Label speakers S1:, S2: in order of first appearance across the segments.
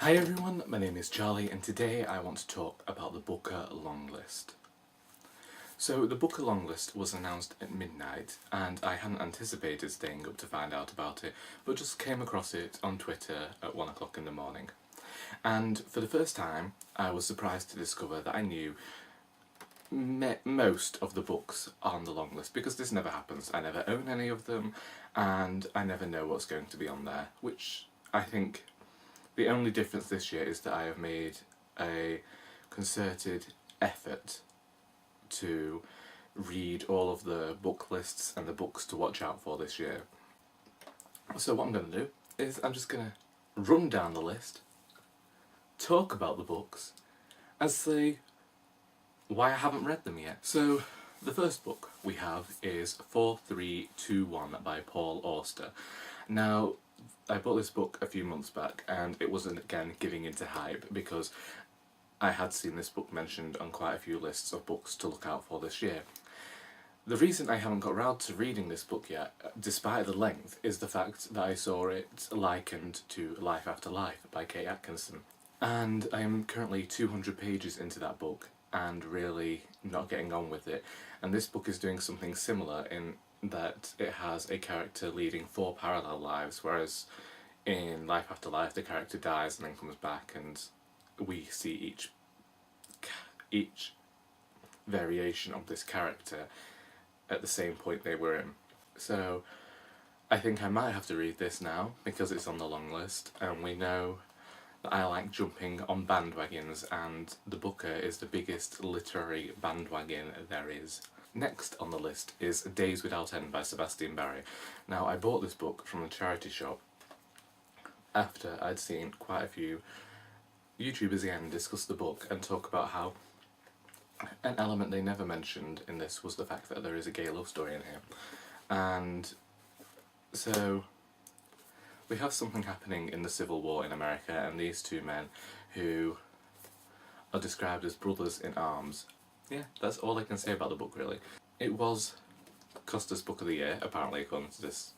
S1: Hi everyone, my name is Charlie and today I want to talk about the Booker Longlist. So the Booker Longlist was announced at midnight and I hadn't anticipated staying up to find out about it, but just came across it on Twitter at 1 o'clock in the morning. And for the first time I was surprised to discover that I knew most of the books on the longlist, because this never happens. I never own any of them and I never know what's going to be on there, which I think the only difference this year is that I have made a concerted effort to read all of the book lists and the books to watch out for this year. So what I'm going to do is I'm just going to run down the list, talk about the books, and see why I haven't read them yet. So the first book we have is 4321 by Paul Auster. Now, I bought this book a few months back and it wasn't again giving into hype because I had seen this book mentioned on quite a few lists of books to look out for this year. The reason I haven't got round to reading this book yet, despite the length, is the fact that I saw it likened to Life After Life by Kate Atkinson. And I am currently 200 pages into that book and really not getting on with it. And this book is doing something similar in that it has a character leading 4 parallel lives, whereas in Life After Life the character dies and then comes back and we see each variation of this character at the same point they were in. So I think I might have to read this now because it's on the long list, and we know that I like jumping on bandwagons and the Booker is the biggest literary bandwagon there is. Next on the list is Days Without End by Sebastian Barry. Now, I bought this book from a charity shop after I'd seen quite a few YouTubers again discuss the book and talk about how an element they never mentioned in this was the fact that there is a gay love story in here. And so we have something happening in the Civil War in America, and these two men who are described as brothers in arms. Yeah, that's all I can say about the book, really. It was Costa's Book of the Year, apparently, according to this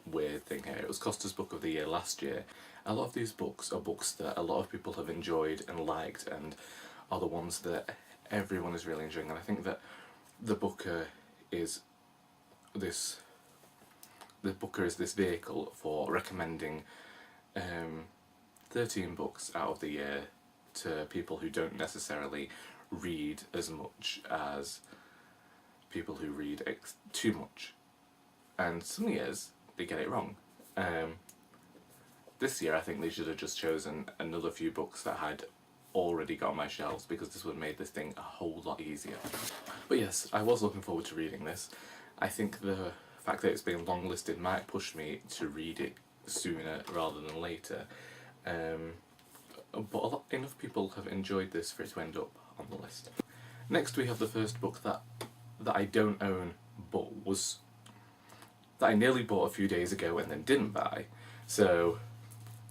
S1: weird thing here. It was Costa's Book of the Year last year. A lot of these books are books that a lot of people have enjoyed and liked and are the ones that everyone is really enjoying. And I think that the Booker is this vehicle for recommending 13 books out of the year to people who don't necessarily read as much as people who read too much. And some years they get it wrong. This year I think they should have just chosen another few books that I'd already got on my shelves, because this would have made this thing a whole lot easier. But yes, I was looking forward to reading this. I think the fact that it's been longlisted might push me to read it sooner rather than later. But enough people have enjoyed this for it to end up on the list. Next we have the first book that I don't own, but that I nearly bought a few days ago and then didn't buy. So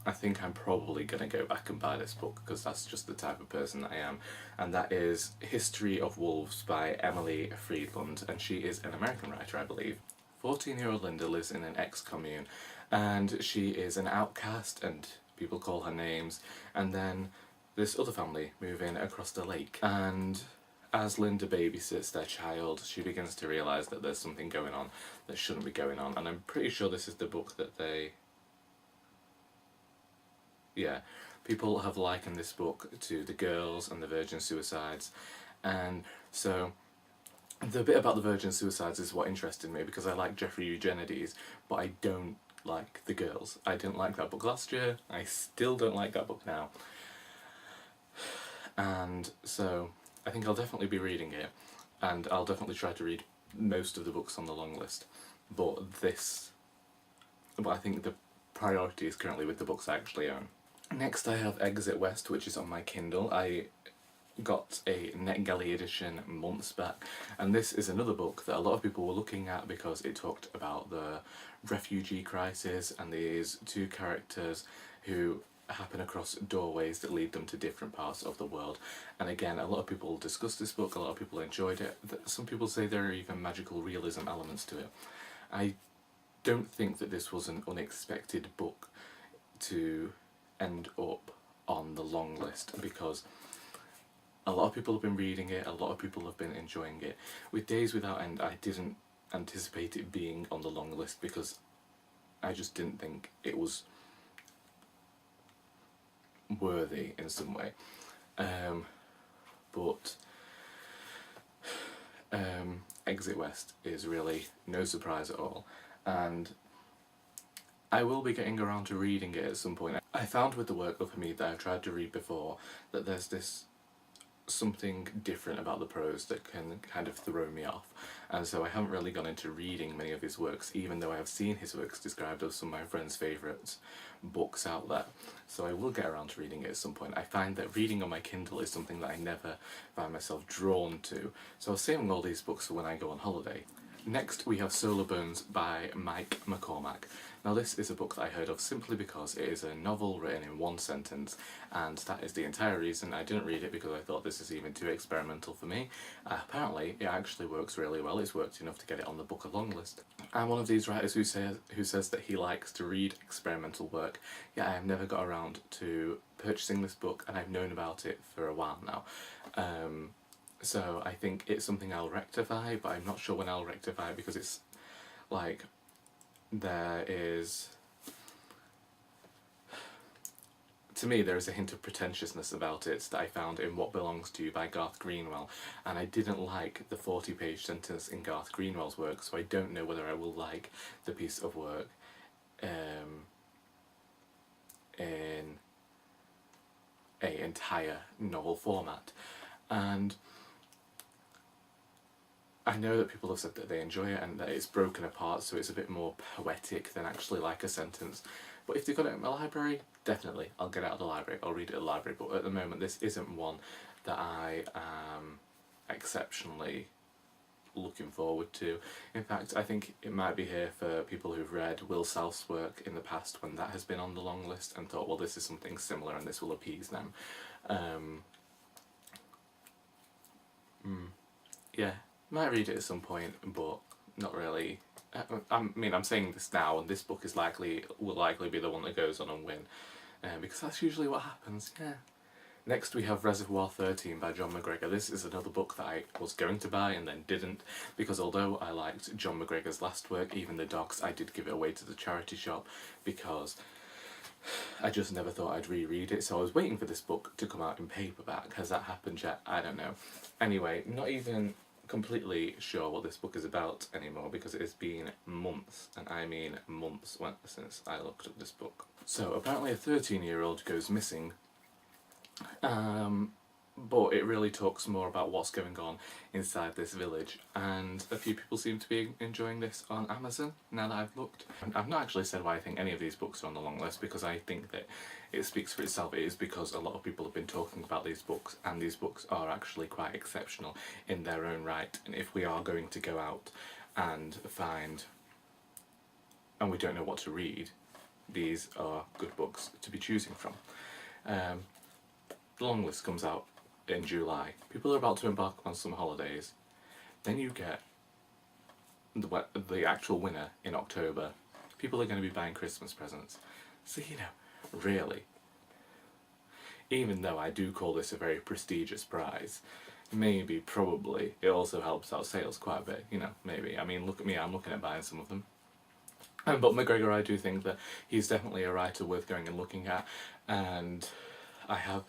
S1: I think I'm probably going to go back and buy this book because that's just the type of person that I am. And that is History of Wolves by Emily Friedland, and she is an American writer, I believe. 14-year-old Linda lives in an ex-commune and she is an outcast and people call her names, and then this other family move in across the lake, and as Linda babysits their child she begins to realise that there's something going on that shouldn't be going on. And I'm pretty sure this is the book that people have likened this book to The Girls and the Virgin Suicides, and so the bit about the Virgin Suicides is what interested me because I like Jeffrey Eugenides, but I don't like The Girls. I didn't like that book last year, I still don't like that book now. And so I think I'll definitely be reading it, and I'll definitely try to read most of the books on the long list. But I think the priority is currently with the books I actually own. Next I have Exit West, which is on my Kindle. I got a NetGalley edition months back, and this is another book that a lot of people were looking at because it talked about the refugee crisis and these two characters who happen across doorways that lead them to different parts of the world. And again, a lot of people discussed this book, a lot of people enjoyed it. Some people say there are even magical realism elements to it. I don't think that this was an unexpected book to end up on on the long list because a lot of people have been reading it, a lot of people have been enjoying it. With Days Without End, I didn't anticipate it being on the long list because I just didn't think it was worthy in some way. But Exit West is really no surprise at all, and I will be getting around to reading it at some point. I found with the work of Hamid that I've tried to read before that there's this something different about the prose that can kind of throw me off, and so I haven't really gone into reading many of his works, even though I have seen his works described as some of my friends' favourite books out there. So I will get around to reading it at some point. I find that reading on my Kindle is something that I never find myself drawn to, so I'll saving all these books for when I go on holiday. Next we have Solar Bones by Mike McCormack. Now this is a book that I heard of simply because it is a novel written in one sentence, and that is the entire reason I didn't read it, because I thought this is even too experimental for me. Apparently it actually works really well. It's worked enough to get it on the book of Longlist. I'm one of these writers who says that he likes to read experimental work, yet I have never got around to purchasing this book, and I've known about it for a while now. So I think it's something I'll rectify, but I'm not sure when I'll rectify it, because it's like there is, to me there is a hint of pretentiousness about it that I found in What Belongs to You by Garth Greenwell, and I didn't like the 40-page sentence in Garth Greenwell's work, so I don't know whether I will like the piece of work in a entire novel format. And I know that people have said that they enjoy it and that it's broken apart, so it's a bit more poetic than actually like a sentence. But if they've got it in my library, definitely I'll get it out of the library, I'll read it at the library. But at the moment this isn't one that I am exceptionally looking forward to. In fact, I think it might be here for people who've read Will Self's work in the past when that has been on the long list and thought, well, this is something similar and this will appease them. Yeah. Might read it at some point, but not really. I mean, I'm saying this now, and this book will likely be the one that goes on and win, because that's usually what happens. Yeah. Next we have Reservoir 13 by John McGregor. This is another book that I was going to buy and then didn't, because although I liked John McGregor's last work, Even the Dogs, I did give it away to the charity shop because I just never thought I'd reread it. So I was waiting for this book to come out in paperback. Has that happened yet? I don't know. Anyway, not even completely sure what this book is about anymore, because it has been months, and I mean months, since I looked at this book. So apparently a 13-year-old goes missing, but it really talks more about what's going on inside this village, and a few people seem to be enjoying this on Amazon now that I've looked. I've not actually said why I think any of these books are on the long list, because I think that it speaks for itself. It is because a lot of people have been talking about these books, and these books are actually quite exceptional in their own right, and if we are going to go out and we don't know what to read, these are good books to be choosing from. The long list comes out in July. People are about to embark on some holidays. Then you get the actual winner in October. People are going to be buying Christmas presents. So, you know, really, even though I do call this a very prestigious prize, probably, it also helps out sales quite a bit, you know, maybe. I mean, look at me, I'm looking at buying some of them. But McGregor, I do think that he's definitely a writer worth going and looking at, and I have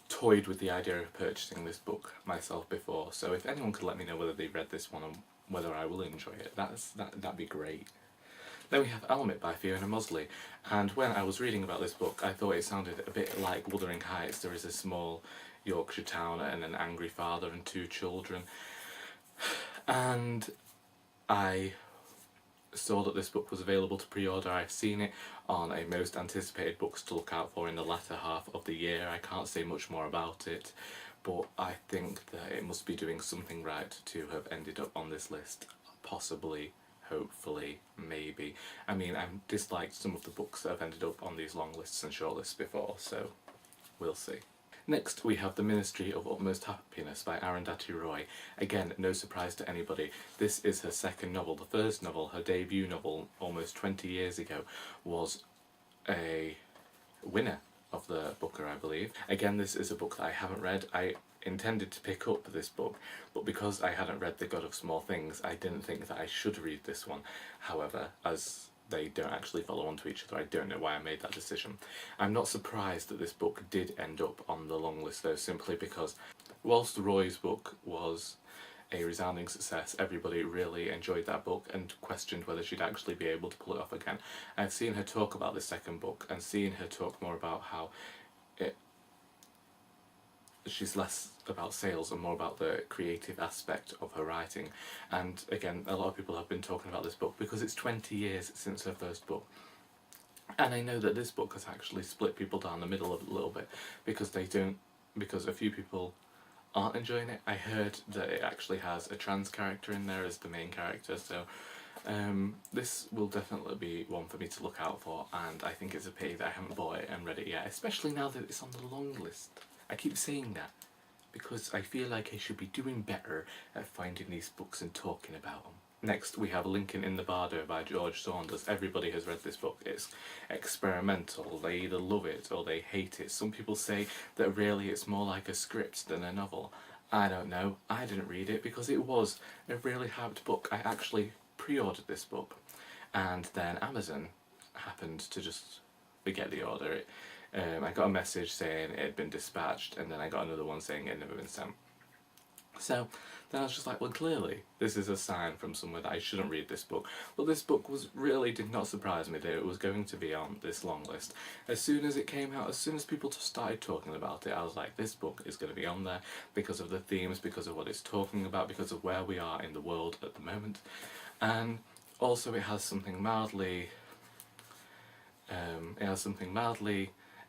S1: toyed with the idea of purchasing this book myself before, so if anyone could let me know whether they've read this one and whether I will enjoy it, that'd be great. Then we have Element by Fiona Mosley, and when I was reading about this book I thought it sounded a bit like Wuthering Heights. There is a small Yorkshire town and an angry father and 2 children, and I saw that this book was available to pre-order. I've seen it on a most anticipated books to look out for in the latter half of the year. I can't say much more about it, but I think that it must be doing something right to have ended up on this list. Possibly, hopefully, maybe. I mean, I've disliked some of the books that have ended up on these long lists and shortlists before, so we'll see. Next we have The Ministry of Utmost Happiness by Arundhati Roy. Again, no surprise to anybody, this is her second novel. The first novel, her debut novel, almost 20 years ago, was a winner of the Booker, I believe. Again, this is a book that I haven't read. I intended to pick up this book, but because I hadn't read The God of Small Things, I didn't think that I should read this one. However, as they don't actually follow on to each other, I don't know why I made that decision. I'm not surprised that this book did end up on the long list though, simply because whilst Roy's book was a resounding success, everybody really enjoyed that book and questioned whether she'd actually be able to pull it off again. I've seen her talk about the second book and seen her talk more about how she's less about sales and more about the creative aspect of her writing. And again, a lot of people have been talking about this book because it's 20 years since her first book. And I know that this book has actually split people down the middle a little bit because because a few people aren't enjoying it. I heard that it actually has a trans character in there as the main character, so this will definitely be one for me to look out for, and I think it's a pity that I haven't bought it and read it yet, especially now that it's on the long list. I keep saying that because I feel like I should be doing better at finding these books and talking about them. Next we have Lincoln in the Bardo by George Saunders. Everybody has read this book. It's experimental. They either love it or they hate it. Some people say that really it's more like a script than a novel. I don't know. I didn't read it because it was a really hyped book. I actually pre-ordered this book and then Amazon happened to just forget the order. I got a message saying it had been dispatched, and then I got another one saying it had never been sent. So then I was just like, well, clearly this is a sign from somewhere that I shouldn't read this book. But this book did not surprise me that it was going to be on this long list. As soon as it came out, as soon as people just started talking about it, I was like, this book is going to be on there because of the themes, because of what it's talking about, because of where we are in the world at the moment. And also it has something mildly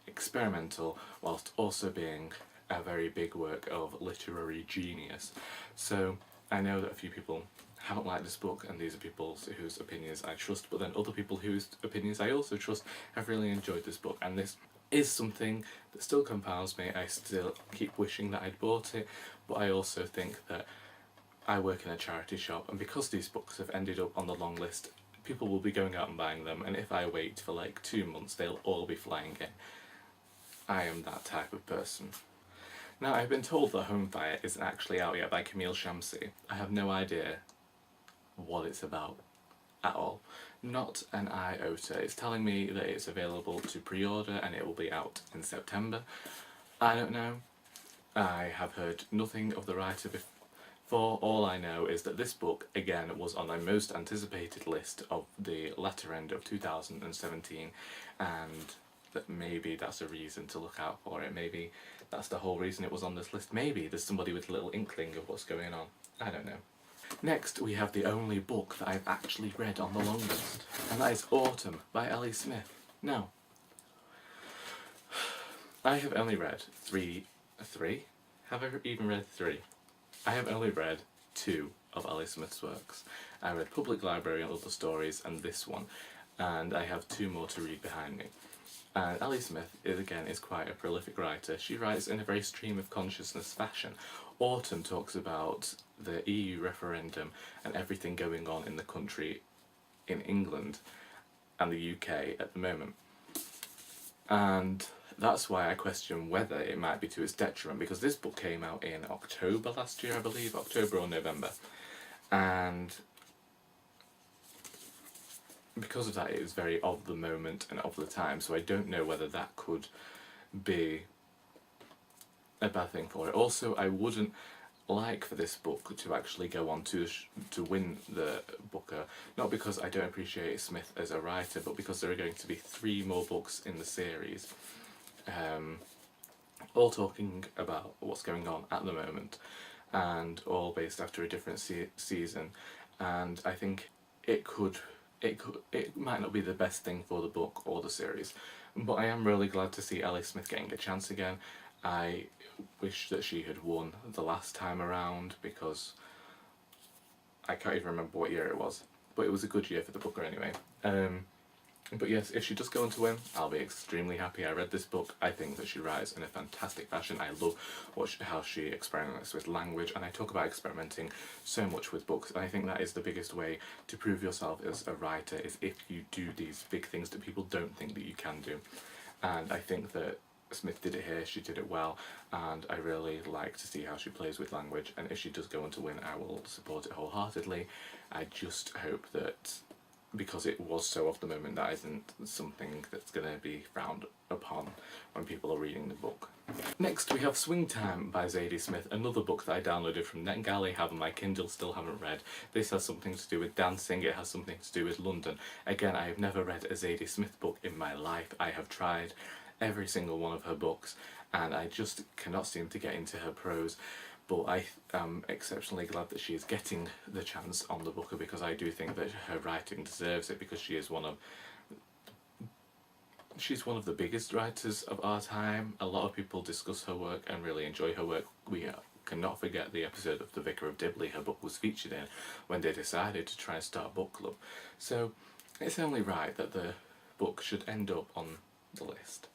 S1: experimental whilst also being a very big work of literary genius. So I know that a few people haven't liked this book, and these are people whose opinions I trust, but then other people whose opinions I also trust have really enjoyed this book, and this is something that still confounds me. I still keep wishing that I'd bought it, but I also think that I work in a charity shop, and because these books have ended up on the long list, people will be going out and buying them, and if I wait for like 2 months, they'll all be flying in. I am that type of person. Now, I've been told that Home Fire isn't actually out yet by Camille Shamsi. I have no idea what it's about at all. Not an iota. It's telling me that it's available to pre-order and it will be out in September. I don't know. I have heard nothing of the writer before. All I know is that this book, again, was on my most anticipated list of the latter end of 2017, and that maybe that's a reason to look out for it. Maybe that's the whole reason it was on this list. Maybe there's somebody with a little inkling of what's going on. I don't know. Next, we have the only book that I've actually read on the long list, and that is Autumn by Ellie Smith. Now, I have only read three? Have I even read 3? I have only read 2 of Ellie Smith's works. I read Public Library and Other Stories and this one, and I have 2 more to read behind me. And Ellie Smith is quite a prolific writer. She writes in a very stream of consciousness fashion. Autumn talks about the EU referendum and everything going on in the country, in England and the UK at the moment. And that's why I question whether it might be to its detriment, because this book came out in October last year, I believe, October or November. And because of that, it was very of the moment and of the time, so I don't know whether that could be a bad thing for it. Also, I wouldn't like for this book to actually go on to win the Booker, not because I don't appreciate Smith as a writer, but because there are going to be 3 more books in the series, all talking about what's going on at the moment, and all based after a different season, and I think it might not be the best thing for the book or the series, but I am really glad to see Ellie Smith getting a chance again. I wish that she had won the last time around, because I can't even remember what year it was, but it was a good year for the Booker anyway. But yes, if she does go on to win, I'll be extremely happy. I read this book. I think that she writes in a fantastic fashion. I love how she experiments with language, and I talk about experimenting so much with books, and I think that is the biggest way to prove yourself as a writer, is if you do these big things that people don't think that you can do. And I think that Smith did it here, she did it well, and I really like to see how she plays with language, and if she does go on to win, I will support it wholeheartedly. I just hope that, because it was so of the moment, that isn't something that's going to be frowned upon when people are reading the book. Next we have Swing Time by Zadie Smith, another book that I downloaded from NetGalley, have on my Kindle, still haven't read. This has something to do with dancing, it has something to do with London. Again, I have never read a Zadie Smith book in my life. I have tried every single one of her books and I just cannot seem to get into her prose, but I am exceptionally glad that she is getting the chance on the Booker, because I do think that her writing deserves it, because she is she's one of the biggest writers of our time. A lot of people discuss her work and really enjoy her work. We cannot forget the episode of The Vicar of Dibley her book was featured in, when they decided to try and start a book club. So it's only right that the book should end up on the list.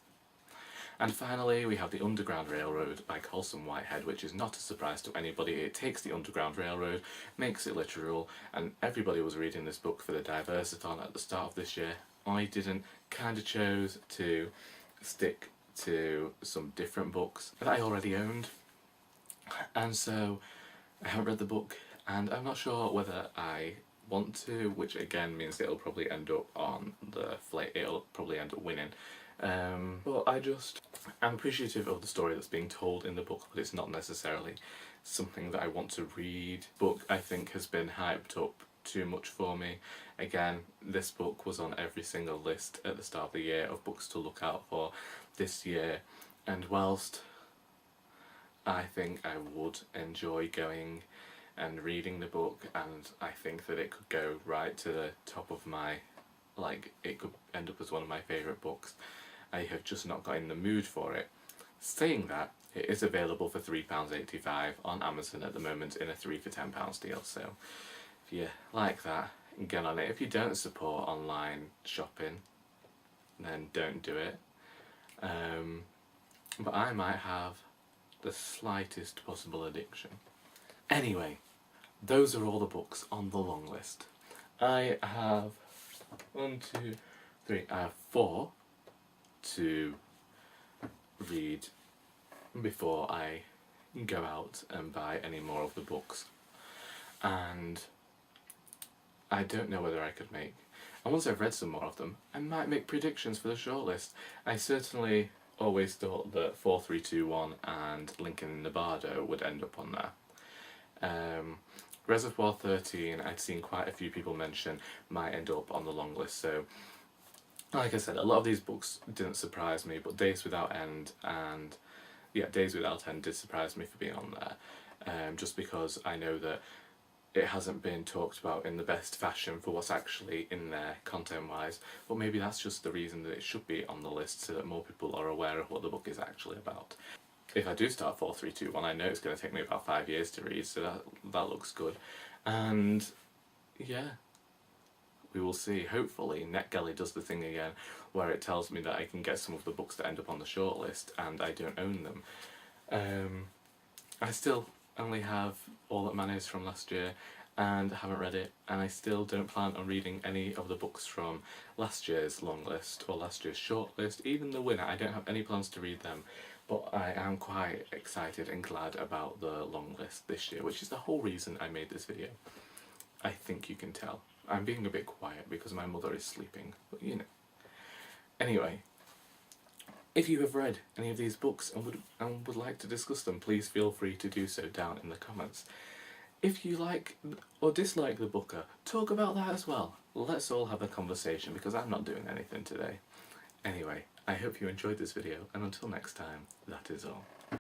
S1: And finally we have The Underground Railroad by Colson Whitehead, which is not a surprise to anybody. It takes the Underground Railroad, makes it literal, and everybody was reading this book for the Diversathon at the start of this year. I didn't, kind of chose to stick to some different books that I already owned, and so I haven't read the book and I'm not sure whether I want to, which again means it'll probably end up on the it'll probably end up winning. But I'm appreciative of the story that's being told in the book, but it's not necessarily something that I want to read. Book, I think, has been hyped up too much for me. Again, this book was on every single list at the start of the year of books to look out for this year, and whilst I think I would enjoy going and reading the book, and I think that it could go right to the top of my, it could end up as one of my favourite books, I have just not got in the mood for it. Saying that, it is available for £3.85 on Amazon at the moment in a 3 for £10 deal, so if you like that, get on it. If you don't support online shopping, then don't do it. But I might have the slightest possible addiction. Anyway, those are all the books on the long list. I have 4 to read before I go out and buy any more of the books, and I don't know whether I could make, and once I've read some more of them, I might make predictions for the shortlist. I certainly always thought that 4321 and Lincoln in Nevada would end up on there. Reservoir 13, I'd seen quite a few people mention, might end up on the long list, so like I said, a lot of these books didn't surprise me, but Days Without End and Days Without End did surprise me for being on there, just because I know that it hasn't been talked about in the best fashion for what's actually in there content-wise, but maybe that's just the reason that it should be on the list, so that more people are aware of what the book is actually about. If I do start 4321, I know it's going to take me about 5 years to read, so that looks good. And yeah, we will see. Hopefully NetGalley does the thing again where it tells me that I can get some of the books that end up on the shortlist and I don't own them. I still only have All That Man Is from last year and haven't read it, and I still don't plan on reading any of the books from last year's long list or last year's shortlist. Even the winner, I don't have any plans to read them, but I am quite excited and glad about the long list this year, which is the whole reason I made this video. I think you can tell. I'm being a bit quiet because my mother is sleeping, but you know. Anyway, if you have read any of these books and would like to discuss them, please feel free to do so down in the comments. If you like or dislike the Booker, talk about that as well. Let's all have a conversation, because I'm not doing anything today. Anyway, I hope you enjoyed this video, and until next time, that is all.